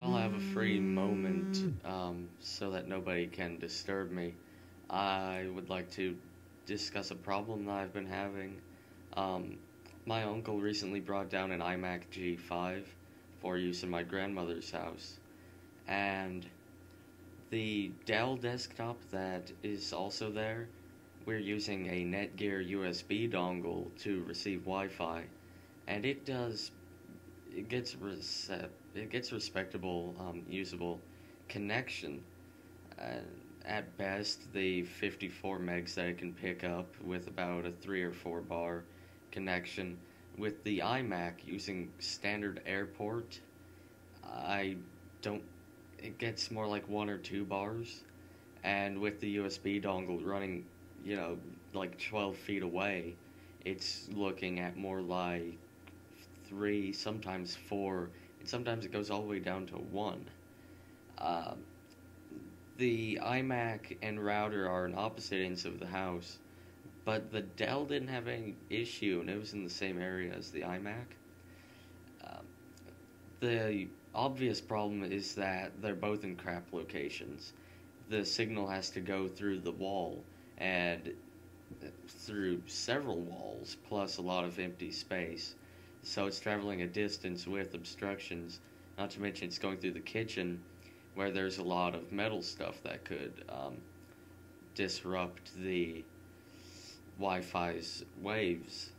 I'll have a free moment, so that nobody can disturb me. I would like to discuss a problem that I've been having. Um, my uncle recently brought down an iMac G5 for use in my grandmother's house, and the Dell desktop that is also there, we're using a Netgear USB dongle to receive Wi-Fi, and it gets respectable, usable connection. Uh, at best, the 54 megs that it can pick up with about a 3 or 4 bar connection. With the iMac using standard airport, I don't. It gets more like 1 or 2 bars, and with the USB dongle running, like 12 feet away, it's looking at more like 3, sometimes 4, and sometimes it goes all the way down to 1. Uh, the iMac and router are on opposite ends of the house, but the Dell didn't have any issue, and it was in the same area as the iMac. Um, the obvious problem is that they're both in crap locations. The signal has to go through the wall, and through several walls, plus a lot of empty space. So it's traveling a distance with obstructions, not to mention it's going through the kitchen, where there's a lot of metal stuff that could disrupt the Wi-Fi's waves.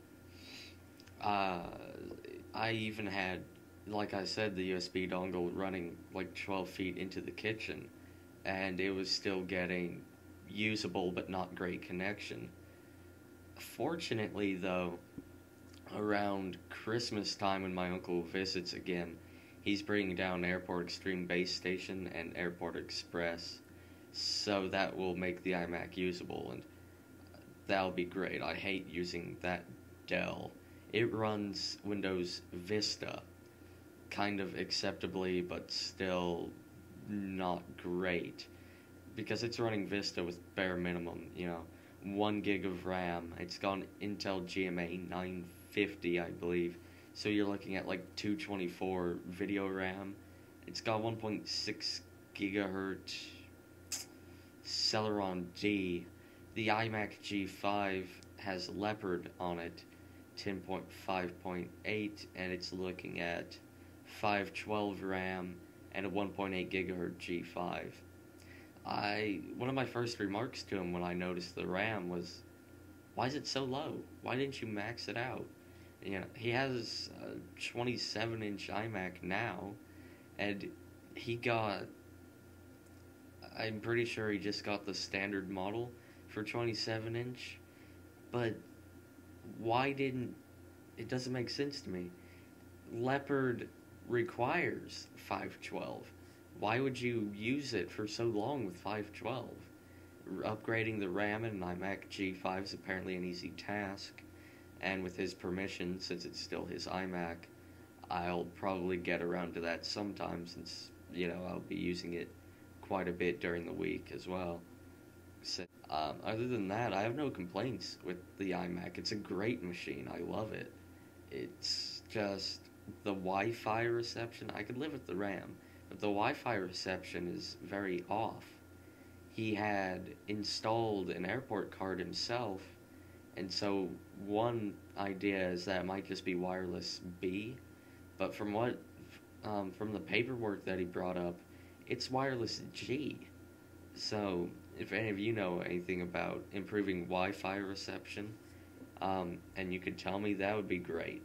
I even had, like I said, the USB dongle running like 12 feet into the kitchen, and it was still getting usable but not great connection. Fortunately, though, around Christmas time when my uncle visits again, he's bringing down Airport Extreme Base Station and Airport Express, so that will make the iMac usable, and that'll be great. I hate using that Dell. It runs Windows Vista kind of acceptably, but still not great, because it's running Vista with bare minimum, 1 gig of RAM. It's got an Intel GMA 950, I believe, so you're looking at like 224 video RAM. It's got 1.6 gigahertz Celeron D. The iMac G5 has Leopard on it, 10.5.8, and it's looking at 512 RAM and a 1.8 gigahertz G5. One of my first remarks to him when I noticed the RAM was, why is it so low? Why didn't you max it out? He has a 27-inch iMac now, and I'm pretty sure he just got the standard model for 27-inch, but it doesn't make sense to me. Leopard requires 512. Why would you use it for so long with 512? Upgrading the RAM in an iMac G5 is apparently an easy task, and with his permission, since it's still his iMac, I'll probably get around to that sometime, since, I'll be using it quite a bit during the week as well. So, other than that, I have no complaints with the iMac. It's a great machine. I love it. It's just the Wi-Fi reception. I could live with the RAM, but the Wi-Fi reception is very off. He had installed an airport card himself, and so one idea is that it might just be wireless B, but from the paperwork that he brought up, it's wireless G. So if any of you know anything about improving Wi-Fi reception, and you could tell me, that would be great.